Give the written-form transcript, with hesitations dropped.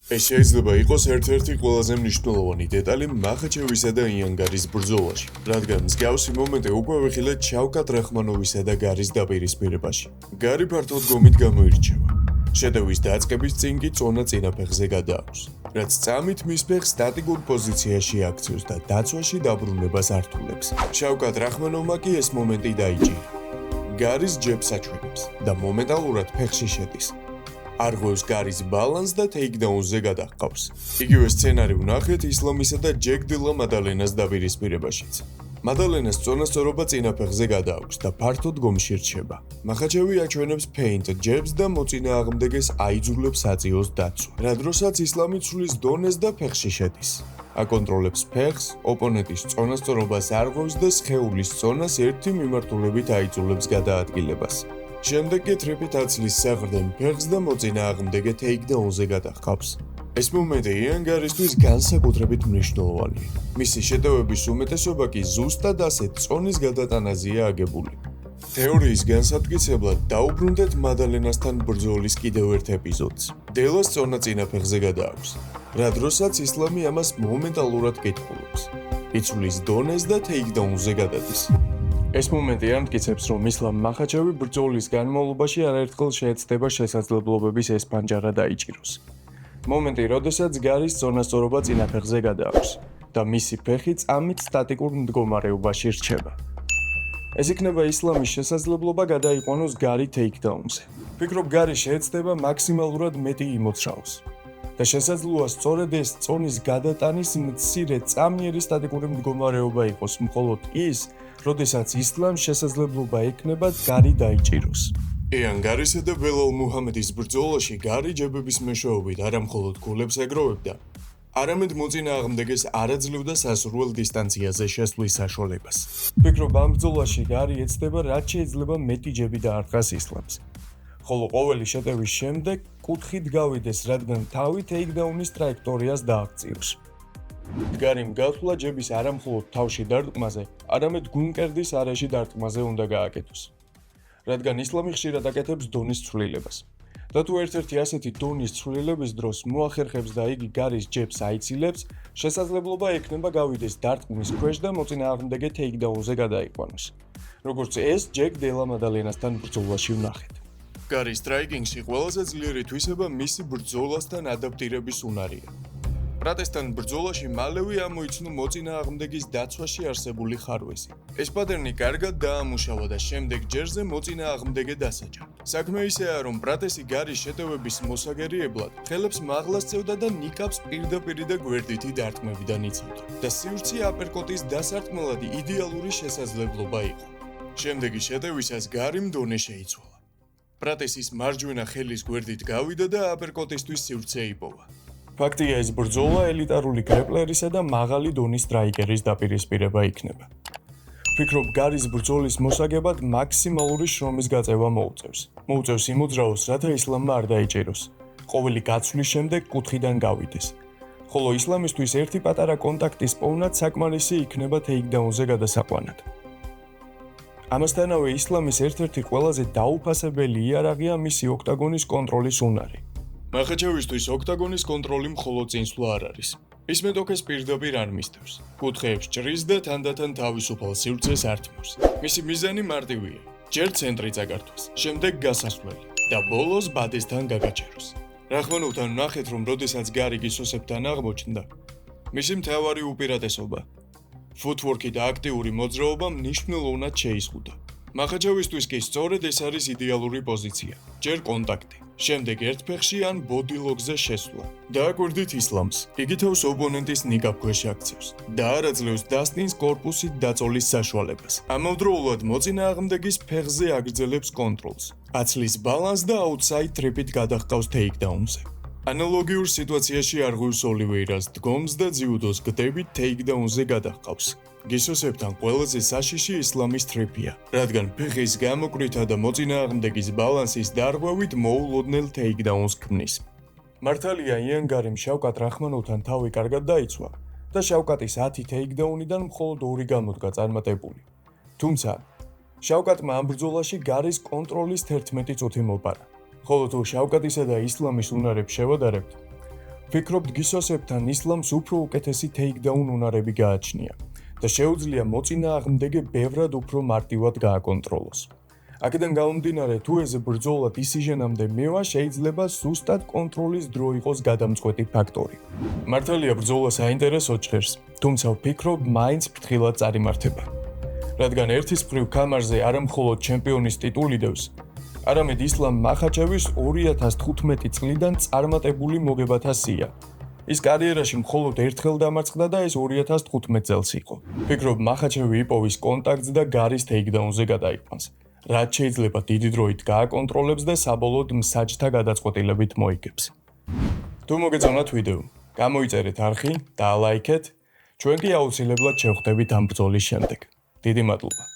ეს შეიძლება იყოს ერთ-ერთი ყველაზე მნიშვნელოვანი დეტალი მახაჩევისა და იანგარის ბრძოლაში, რადგან მსგავსი მომენტი უკვე ვიხილეთ შავკატ რახმანოვისა და გარის დაპირისპირებაში. გარი ფართოდ გომით გამოირჩევა. შეტევის დაწყების წინ კი წონა წინაფეხზე გადააქვს, რაც წამით მის ფეხს სტატიკურ პოზიციაში აქცევს და დაცვაში დაბრუნებას ართულებს. შავკატ რახმანოვმა კი ეს მომენტი დაიჭირა. გარის ჯებს აჩვენებს და მომენტალურად ფეხში შედის. არღვევს გარის ბალანსს და ტეიქდაუნზე გადაჰყავს. იგივე სცენარი ვნახეთ ისლამისა და ჯეკ დილა მადალენას დაპირისპირებაშიც. მადალენას წონასწორობა წინაფეხზე გადააქვს და ფართოდ გომში რჩება. მახაჩევი აჩვენებს ფეინტ ჯებს და მოწინააღმდეგეს აიძულებს აწიოს დაცვა. რა დროსაც ისლამი ცვლის დონეს და ფეხში შედის. აკონტროლებს ფეხს, ოპონენტის წონასწორობას არღვევს და სხეულის წონას ერთი მიმართულებით აიძულებს გადაადგილებას. შემდეგ კი ტრიპით აცლის საყრდენ ფეხს და მოწინააღმდეგე ტეიქდაუნზე გადაჰყავს. ეს მომენტი იანგარისთვის განსაკუთრებით მნიშვნელოვანია. მისი შეტევების უმეტესობა კი ზუსტად ასეთ წონის გადატანაზეა აგებული. თეორიის განსამტკიცებლად დაუბრუნდეთ მადალენასთან ბრძოლის კიდევ ერთ ეპიზოდს. დელას წონა წინაფეხზე გადააქვს, რა დროსაც ისლამი ამას მომენტალურად კითხულობს. იცვლის დონეს და ტეიქდაუნზე გადადის. ეს მომენტი ამტკიცებს, რომ ისლამ მახაჩევი ბრძოლის განმავლობაში არაერთხელ შეეცდება შესაძლებლობების ეს პანჯარა დაიჭიროს. მომენტი, როდესაც გარის წონასწორობა წინაფეხზე გადააქვს და მისი ფეხი წამით სტატიკურ მდგომარეობაში რჩება. ეს იქნება ისლამის შესაძლებლობა გადაიყვანოს გარი ტეიქდაუნზე. ვფიქრობ, გარი შეეცდება მაქსიმალურად მეტი იმოძრაოს და შესაძლოა სწორედ ეს წონის გადატანის მცირე წამიერი სტატიკური მდგომარეობა იყოს, მხოლოდ ის, როდესაც ისლამს შესაძლებლობა ექნება გარი დაიჭიროს. იანგარისა და ბელალ მუჰამედის ბრძოლაში გარი ჯებების მეშვეობით არა მხოლოდ გოლებს ეგროვებდა, არამედ მოწინააღმდეგეს არ აძლევდა სასურველ დისტანციაზე შესვლის საშუალებას. ვფიქრობ, ამ ბრძოლაში გარი ეცდება რაც შეიძლება მეტი ჯები დაარტყას ისლამს. ხოლო ყოველი შეტევის შემდეგ კუთხით გავიდეს, რადგან თავი ტეიქდაუნის ტრაექტორიას დააღწიოს. გარიმ გათვლა ჯების არა მხოლოდ თავში დარტყმაზე, არამედ გუნკერდის არეში დარტყმაზე უნდა გააკეთოს. რადგან ისლამი ხშირად აკეთებს დონის ცვლილებას. და თუ ერთ-ერთი ასეთი დონის ცვლილების დროს მოახერხებს და იგი გარის ჯებს აიცილებს, შესაძლებლობა ექნება გავიდეს დარტყმის ქვეშ და მოწინააღმდეგე ტეიქდაუნზე გადაიყვანოს. როგორც ეს ჯეკ დილა მადალენასთან ბრძოლაში ვნახეთ. გარის სტრაიკინგში ყველაზე ძლიერი თვისება მისი ბრძოლასთან ადაპტირების უნარია. პრატესთან ბრძოლაში მალევე ამოიცნო მოწინააღმდეგის დაცვაში არსებული ხარვეზი. ეს პატერნი კარგად დაამუშავა და შემდეგ ჯერზე მოწინააღმდეგე დასაჯა. საქმე ისეა, რომ პრატესი გარის შეტევების მოსაგერიებლად ხელებს მაღლას წევდა და ნიკაპს პირდაპირ და გვერდითი დარტყმებიდან იცავდა და სივრცე აპერკოტის დასარტყმელად იდეალური შესაძლებლობა იყო. შემდეგი შეტევისას გარიმ დონე შეიცვალა. პრატესის მარჯვენა ხელის გვერდით გავიდა და აპერკოტისთვის სივრცე იპოვა. ფაქტია, ეს ბრძოლა ელიტარული გრეპლერისა და მაღალი დონის სტრაიკერის დაპირისპირება იქნება. ვფიქრობ, გარის ბრძოლის მოსაგებად მაქსიმალური შრომის გაწევა მოუწევს იმოძრაოს, რათა ისლამმა არ დაიჭიროს. ყოველი გაცვლის შემდეგ კუთხიდან გავიდეს. ხოლო ისლამისთვის ერთი პატარა კონტაქტის პოვნად საკმარისი იქნება ტეიქდაუნზე გადასაყვანად. ამასთანავე ისლამის ერთ-ერთი ყველაზე დაუფასებელი იარაღია მისი ოქტაგონის კონტროლის უნარი. მახაჩევისთვის ოქტაგონის კონტროლი მხოლოდ წინსვლა არ არის. ის მეტოქეს პირდაპირ არ მისდევს. კუთხეებს ჭრის და თანდათან თავისუფალ სივრცეს ართმევს. მისი მიზანი მარტივია: ჯერ ცენტრი წაგართვას, შემდეგ გასასვლელი და ბოლოს ბადესთან გაგაჩეროს. რახმანოვთან ვნახეთ, რომ როდესაც გარი გისოსებთან აღმოჩნდა, მისი მთავარი უპირატესობა ფუტვორკი და აქტიური მოძრაობა მნიშვნელოვნად შეიზღუდა. მახაჩევისთვის კი სწორედ ეს არის იდეალური პოზიცია. ჯერ კონტაქტი, შემდეგ ერთ ფეხში ან ბოდილოგზე შესვლა. დააკვირდით ისლამს. იგი თავს ოპონენტის ნიკაპ ქვეშ აქცევს და არ აძლევს დასტინს კორპუსით დაწოლის საშუალებას. ამავდროულად მოწინააღმდეგის ფეხზე აგრძელებს კონტროლს. აცლის ბალანსს და აუტსაიდ ტრიპით გადაჰყავს ტეიქდაუნზე. ანალოგიურ სიტუაციაში არღვევს ოლივეირას დგომს და ძიუდოს გდებით ტეიქდაუნზე გადაჰყავს. გისოსებთან ყველაზე საშიში ისლამის ტრიპია, რადგან ფეხის გამოკვლითა და მოწინააღმდეგის ბალანსის დარღვევით მოულოდნელ ტეიქდაუნს ქმნის. მართალია, იანგარიმ შავკატ რახმანოვთან თავი კარგად დაიცვა და შავკატის 10 ტეიქდაუნიდან მხოლოდ 2 გამოდგა წარმატებული. თუმცა, შავკატმა ამ ბრძოლაში გარის კონტროლის 11 წუთი მოპარა. ხოლო თუ შავკატისა და ისლამის უნარებს შევადარებთ, ვფიქრობ, გისოსებთან ისლამს უფრო უკეთესი ტეიქდაუნ უნარები გააჩნია და შეუძლია მოწინააღმდეგე ბევრად უფრო მარტივად გააკონტროლოს. აქედან გამომდინარე, თუ ეს ბრძოლა დისიჟენამდე მევა, შეიძლება ზუსტად კონტროლის დრო იყოს გადამწყვეტი ფაქტორი. მართალია ბრძოლა საინტერესო ჭრს, თუმცა ვფიქრობ, მაინც ფრთხილად წარიმართება. რადგან ერთის მხრივ კამარზე არა მხოლოდ ჩემპიონის ტიტული დევს, არამედ ისლამ მახაჩევის 2015 წლიდან წარმატებული მოგებათა სია. ის კარიერაში მხოლოდ ერთხელ დამარცხდა და ეს 2015 წელს იყო. ვფიქრობ, მახაჩევი იპოვის კონტაქტს და გარის ტეიქდაუნზე გადაიყვანს, რაც შეიძლება დიდი დროით გააკონტროლებს და საბოლოოდ მსაჯთა გადაწყვეტილებით მოიგებს. თუ მოგეწონათ ვიდეო, გამოიწერეთ არხი და ლაიქეთ, ჩვენ კი აუცილებლად შევხვდებით ამ ბრძოლის შემდეგ. დიდი მადლობა.